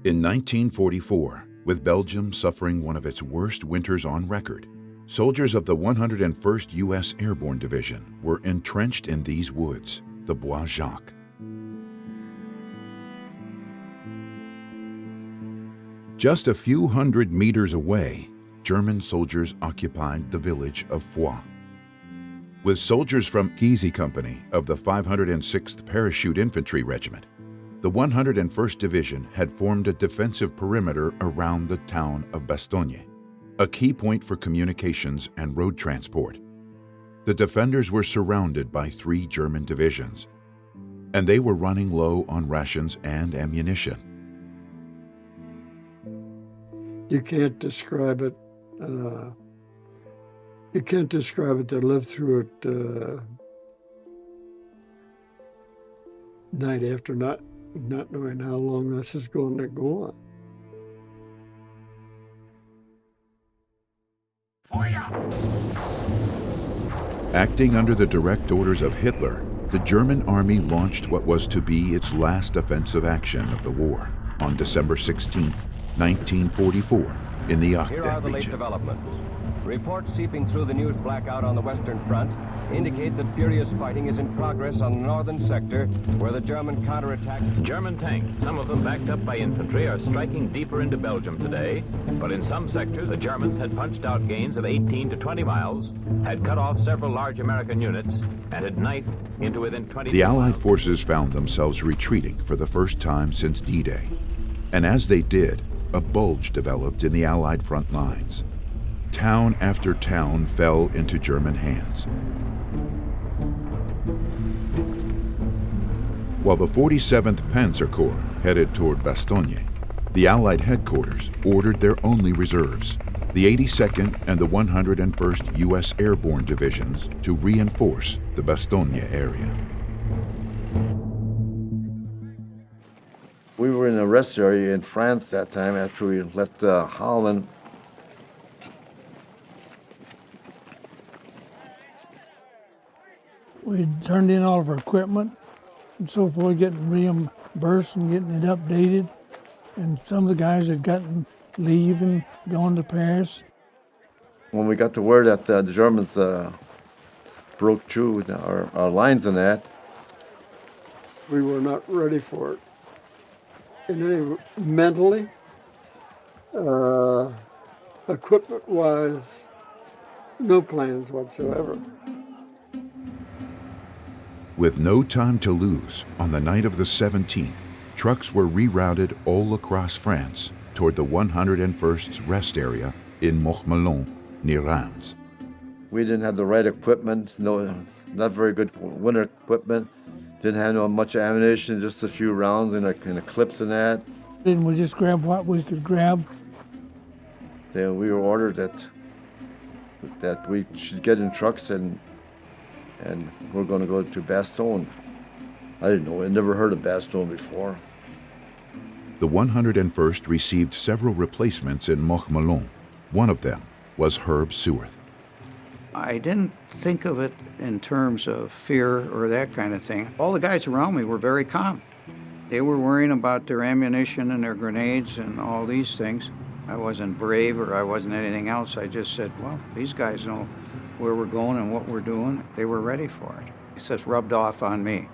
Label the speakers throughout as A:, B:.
A: In 1944, with Belgium suffering one of its worst winters on record, soldiers of the 101st US Airborne Division were entrenched in these woods, the Bois Jacques. Just a few hundred meters away, German soldiers occupied the village of Foix. With soldiers from Easy Company of the 506th Parachute Infantry Regiment, the 101st Division had formed a defensive perimeter around the town of Bastogne, a key point for communications and road transport. The defenders were surrounded by 3 German divisions, and they were running low on rations and ammunition.
B: You can't describe it. You can't describe it to live through it night after night, not knowing how long this is going to go on.
A: Acting under the direct orders of Hitler, the German army launched what was to be its last offensive action of the war on December 16, 1944, in the Ardennes region.
C: Here are the latest developments. Reports seeping through the news blackout on the Western Front indicate that furious fighting is in progress on the northern sector where the German counterattack.
D: German tanks, some of them backed up by infantry, are striking deeper into Belgium today. But in some sectors, the Germans had punched out gains of 18 to 20 miles, had cut off several large American units, and had knifed into within 20
A: The Allied
D: miles.
A: forces found themselves retreating for the first time since D-Day. And as they did, a bulge developed in the Allied front lines. Town after town fell into German hands. While the 47th Panzer Corps headed toward Bastogne, the Allied headquarters ordered their only reserves, the 82nd and the 101st US Airborne Divisions, to reinforce the Bastogne area.
E: We were in a rest area in France that time after we left Holland.
F: We turned in all of our equipment and so forth, getting reimbursed and getting it updated. And some of the guys had gotten leave and going to Paris.
E: When we got the word that the Germans broke through our lines and that,
B: We were not ready for it. And mentally, equipment-wise, no plans whatsoever.
A: With no time to lose, on the night of the 17th, trucks were rerouted all across France toward the 101st's rest area in Montmelon, near Reims.
E: we didn't have the right equipment, not very good winter equipment, didn't have much ammunition, just a few rounds and a clips and that.
F: Then we just grabbed what we could grab.
E: Then we were ordered that we should get in trucks and we're going to go to Bastogne. I didn't know, I'd never heard of Bastogne before.
A: The 101st received several replacements in Montmelon. One of them was Herb Seworth.
G: I didn't think of it in terms of fear or that kind of thing. All the guys around me were very calm. They were worrying about their ammunition and their grenades and all these things. I wasn't brave or I wasn't anything else. I just said, well, these guys know where we're going and what we're doing. They were ready for it. It's just rubbed off on me.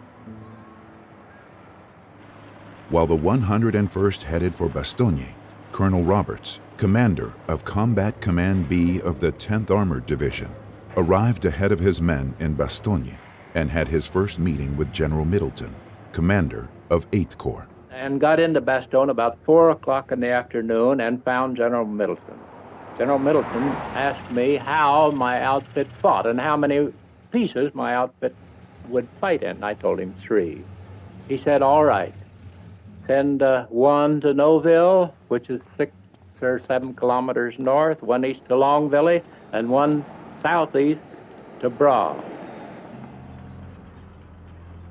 A: While the 101st headed for Bastogne, Colonel Roberts, commander of Combat Command B of the 10th Armored Division, arrived ahead of his men in Bastogne and had his first meeting with General Middleton, commander of 8th Corps.
H: And got into Bastogne about 4 o'clock in the afternoon and found General Middleton. General Middleton asked me how my outfit fought and how many pieces my outfit would fight in. I told him 3. He said, all right, send 1 to Noville, which is 6 or 7 kilometers north, 1 east to Longville, and 1 southeast to Bras.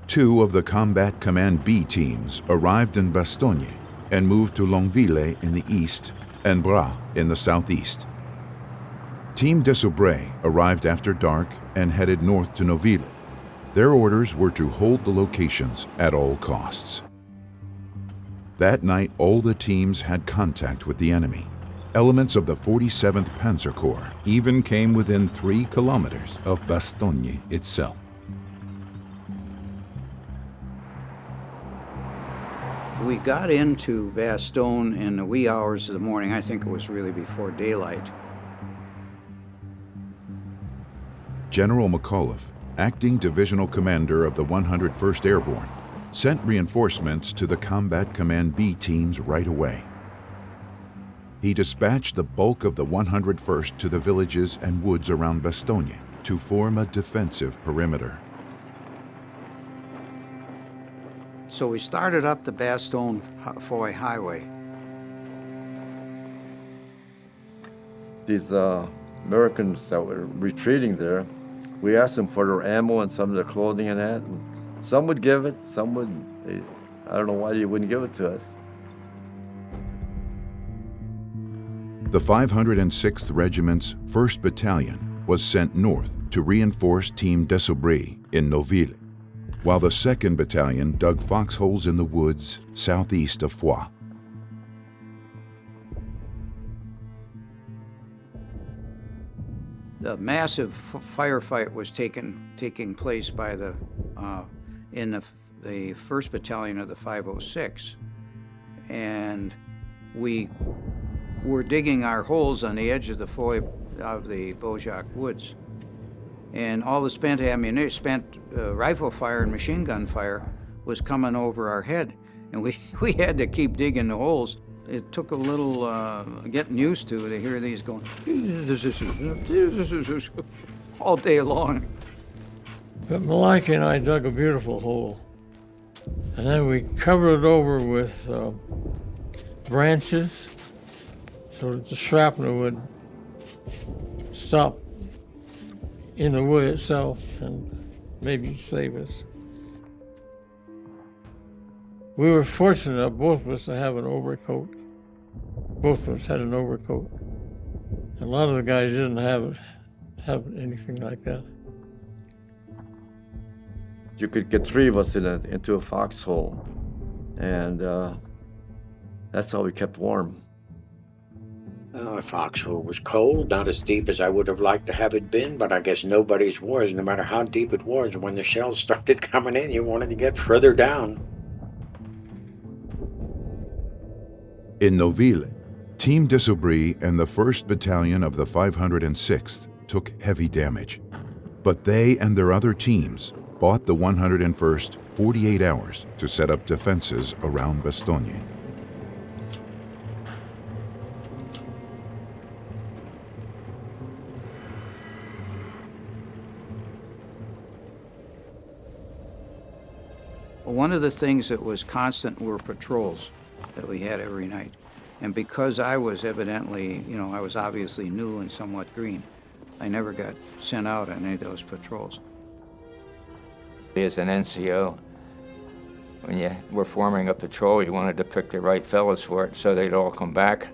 A: 2 of the Combat Command B teams arrived in Bastogne and moved to Longville in the east and Bras in the southeast. Team Desaubray arrived after dark and headed north to Noville. Their orders were to hold the locations at all costs. That night, all the teams had contact with the enemy. Elements of the 47th Panzer Corps even came within 3 kilometers of Bastogne itself.
G: We got into Bastogne in the wee hours of the morning. I think it was really before daylight.
A: General McAuliffe, acting divisional commander of the 101st Airborne, sent reinforcements to the Combat Command B teams right away. He dispatched the bulk of the 101st to the villages and woods around Bastogne to form a defensive perimeter.
G: So we started up the Bastogne-Foy highway.
E: These Americans that were retreating there, we asked them for their ammo and some of their clothing and that. Some would give it, some wouldn't. I don't know why they wouldn't give it to us.
A: The 506th Regiment's 1st Battalion was sent north to reinforce Team Desaubray in Noville, while the 2nd Battalion dug foxholes in the woods southeast of Foix.
G: The massive firefight was taking place by in the 1st Battalion of the 506, and we were digging our holes on the edge of the Foy of the Beaujolais woods, and all the spent ammunition, rifle fire and machine gun fire was coming over our head, and we had to keep digging the holes. It took a little getting used to hear these going all day long.
I: But Malaki and I dug a beautiful hole, and then we covered it over with branches so that the shrapnel would stop in the wood itself and maybe save us. We were fortunate enough, both of us, to have an overcoat. Both of us had an overcoat. A lot of the guys didn't have anything like that.
E: You could get 3 of us into a foxhole, and that's how we kept warm.
J: The foxhole was cold, not as deep as I would have liked to have it been, but I guess nobody's was, no matter how deep it was. When the shells started coming in, you wanted to get further down.
A: In Noville, Team Desaubray and the 1st Battalion of the 506th took heavy damage, but they and their other teams bought the 101st 48 hours to set up defenses around Bastogne.
G: One of the things that was constant were patrols that we had every night. And because I was evidently, I was obviously new and somewhat green, I never got sent out on any of those patrols.
K: As an NCO, when you were forming a patrol, you wanted to pick the right fellows for it so they'd all come back.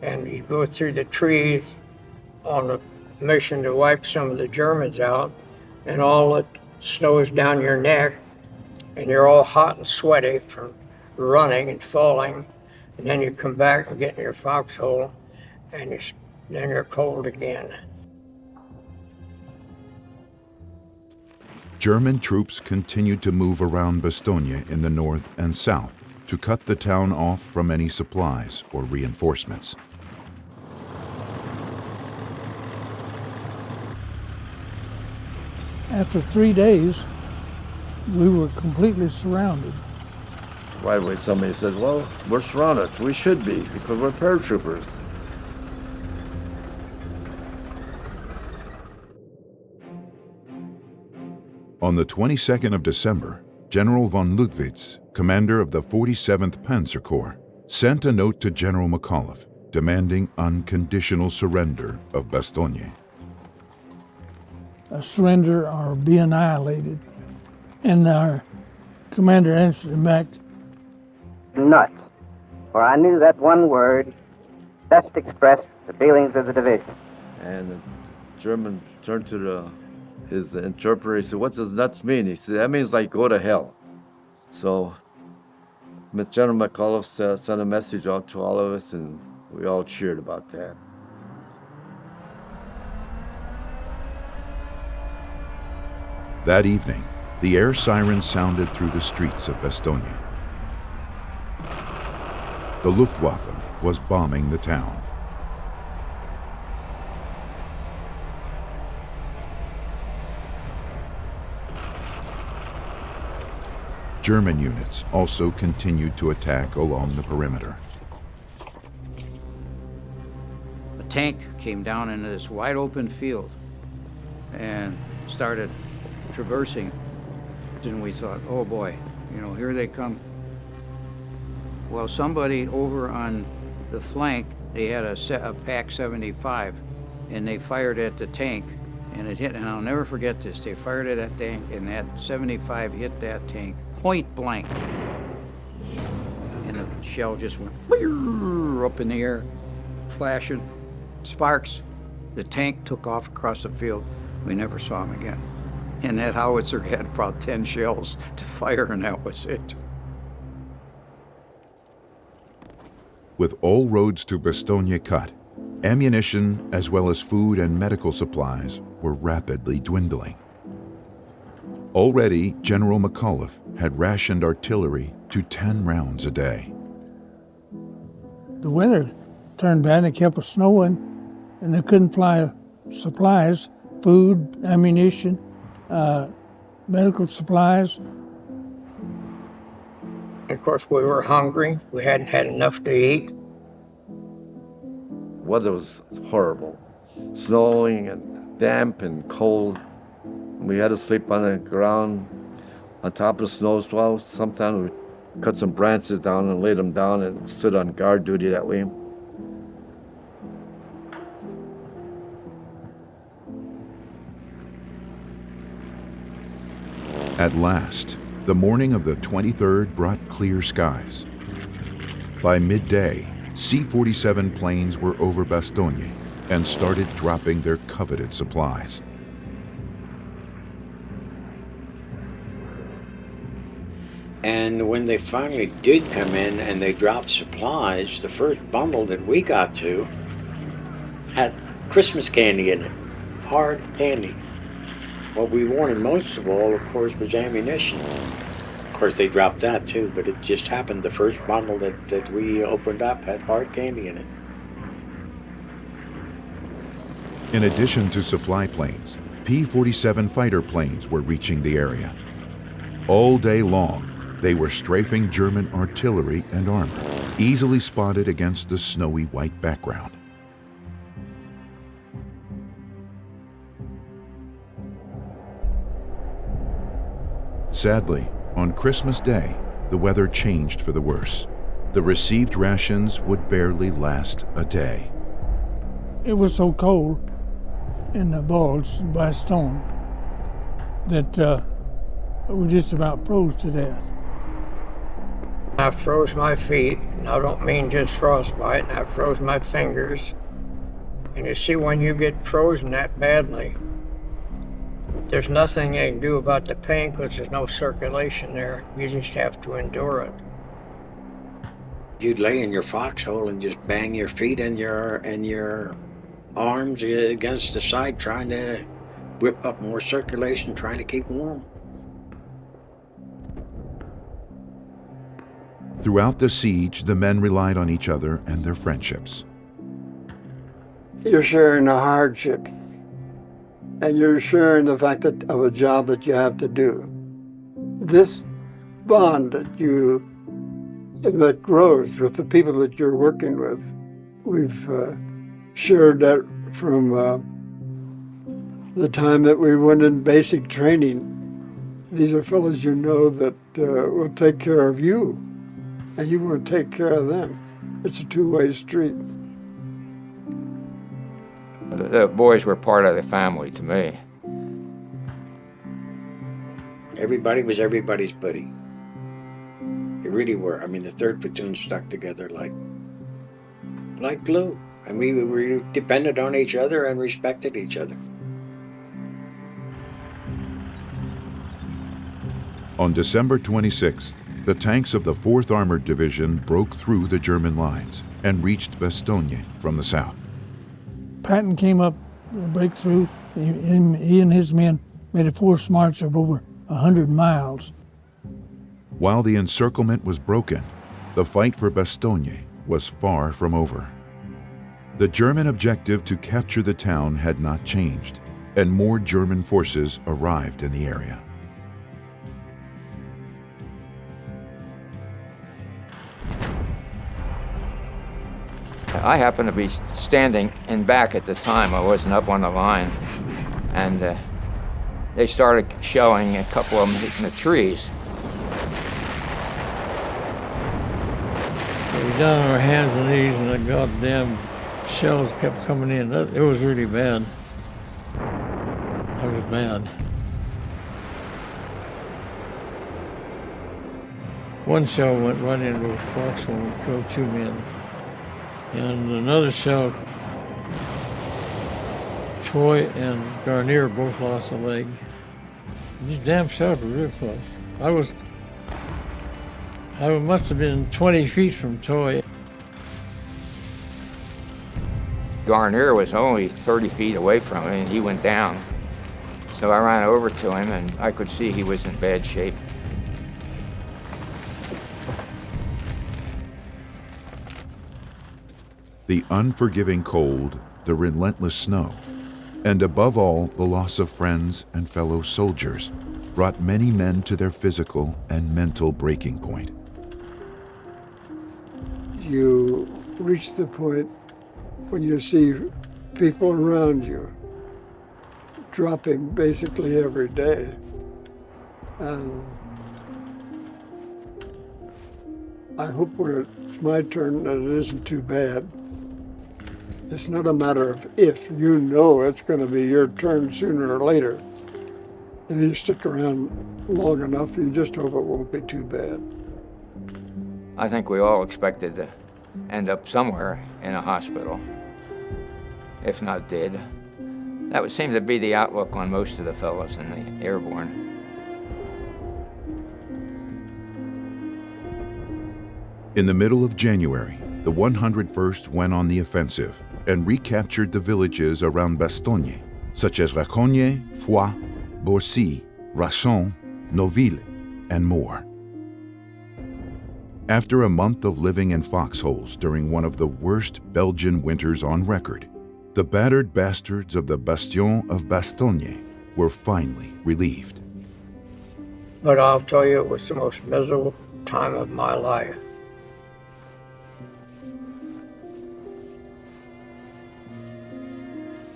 H: And you go through the trees on a mission to wipe some of the Germans out, and all it snows down your neck, and you're all hot and sweaty from running and falling, and then you come back and get in your foxhole, and then you're cold again.
A: German troops continued to move around Bastogne in the north and south to cut the town off from any supplies or reinforcements.
F: After 3 days, we were completely surrounded.
E: Right away somebody said, well, we're surrounded. We should be, because we're paratroopers.
A: On the 22nd of December, General von Lüttwitz, commander of the 47th Panzer Corps, sent a note to General McAuliffe demanding unconditional surrender of Bastogne.
F: Surrender or be annihilated. And our commander answered him back,
L: nuts. For I knew that one word best express the feelings of the division.
E: And the German turned to his interpreter. He said, "What does nuts mean?" He said, "That means like go to hell." So General McAuliffe sent a message out to all of us, and we all cheered about that.
A: That evening, the air siren sounded through the streets of Bastogne. The Luftwaffe was bombing the town. German units also continued to attack along the perimeter.
G: A tank came down into this wide open field and started traversing. And we thought, oh boy, here they come. Well, somebody over on the flank, they had a PAC 75, and they fired at the tank, and it hit, and I'll never forget this. They fired at that tank, and that 75 hit that tank point blank. And the shell just went up in the air, flashing sparks. The tank took off across the field. We never saw him again. And that howitzer had about 10 shells to fire, and that was it.
A: With all roads to Bastogne cut, ammunition as well as food and medical supplies were rapidly dwindling. Already, General McAuliffe had rationed artillery to 10 rounds a day.
F: The winter turned bad and it kept snowing, and they couldn't fly supplies, food, ammunition, medical supplies.
M: Of course, we were hungry. We hadn't had enough to eat.
E: Weather was horrible. Snowing and damp and cold. We had to sleep on the ground on top of the snow as well. Sometimes we cut some branches down and laid them down and stood on guard duty that way.
A: At last, the morning of the 23rd brought clear skies. By midday, C-47 planes were over Bastogne and started dropping their coveted supplies.
J: And when they finally did come in and they dropped supplies, the first bundle that we got to had Christmas candy in it, hard candy. What we wanted most of all, of course, was ammunition. Of course, they dropped that too, but it just happened the first bundle that we opened up had hard candy in it.
A: In addition to supply planes, P-47 fighter planes were reaching the area. All day long, they were strafing German artillery and armor, easily spotted against the snowy white background. Sadly, on Christmas Day, the weather changed for the worse. The received rations would barely last a day.
F: It was so cold in the Bulge, in Bastogne, that we just about froze to death.
M: I froze my feet, and I don't mean just frostbite, and I froze my fingers. And you see, when you get frozen that badly, there's nothing they can do about the pain because there's no circulation there. You just have to endure it.
J: You'd lay in your foxhole and just bang your feet and your arms against the side, trying to whip up more circulation, trying to keep warm.
A: Throughout the siege, the men relied on each other and their friendships.
B: You're sharing the hardships, and you're sharing the fact of a job that you have to do. This bond that grows with the people that you're working with, we've shared that from the time that we went in basic training. These are fellows you know that will take care of you, and you will take care of them. It's a two-way street.
K: The boys were part of the family to me.
J: Everybody was everybody's buddy. They really were. I mean, the 3rd platoon stuck together like like glue. And we depended on each other and respected each other.
A: On December 26th, the tanks of the 4th Armored Division broke through the German lines and reached Bastogne from the south.
F: Patton came up, breakthrough. He and his men made a forced march of over 100 miles.
A: While the encirclement was broken, the fight for Bastogne was far from over. The German objective to capture the town had not changed, and more German forces arrived in the area.
K: I happened to be standing in back at the time. I wasn't up on the line. And they started shelling, a couple of them hitting the trees.
I: We were down on our hands and knees, and the goddamn shells kept coming in. It was really bad. It was bad. One shell went right into a foxhole and killed 2 men. And another shell, Toy and Garnier both lost a leg. These damn shells were real close. I must have been 20 feet from Toy.
K: Garnier was only 30 feet away from him, and he went down. So I ran over to him, and I could see he was in bad shape.
A: The unforgiving cold, the relentless snow, and above all, the loss of friends and fellow soldiers brought many men to their physical and mental breaking point.
B: You reach the point when you see people around you dropping basically every day. And I hope when it's my turn that it isn't too bad. It's not a matter of if, you know it's going to be your turn sooner or later. If you stick around long enough, you just hope it won't be too bad.
K: I think we all expected to end up somewhere in a hospital, if not dead. That would seem to be the outlook on most of the fellows in the airborne.
A: In the middle of January, the 101st went on the offensive and recaptured the villages around Bastogne, such as Recount, Foix, Bourcy, Rachon, Noville, and more. After a month of living in foxholes during one of the worst Belgian winters on record, the battered bastards of the Bastion of Bastogne were finally relieved.
M: But I'll tell you, it was the most miserable time of my life.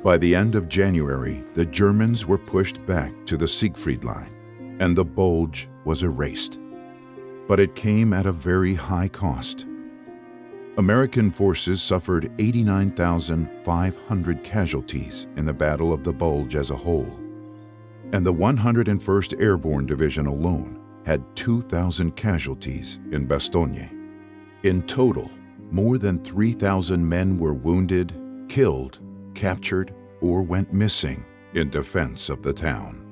A: By the end of January, the Germans were pushed back to the Siegfried Line, and the Bulge was erased. But it came at a very high cost. American forces suffered 89,500 casualties in the Battle of the Bulge as a whole, and the 101st Airborne Division alone had 2,000 casualties in Bastogne. In total, more than 3,000 men were wounded, killed, captured, or went missing in defense of the town.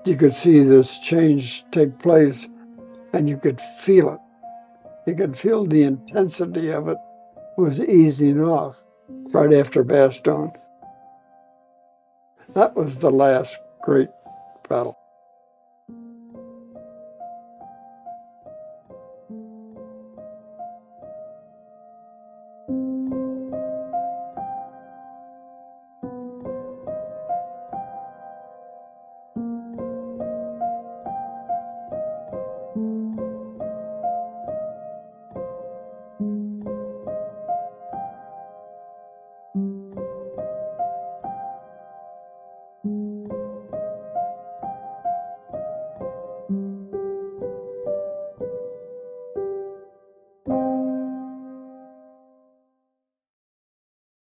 B: You could see this change take place, and you could feel it. You could feel the intensity of it was easing off right after Bastogne. That was the last great battle.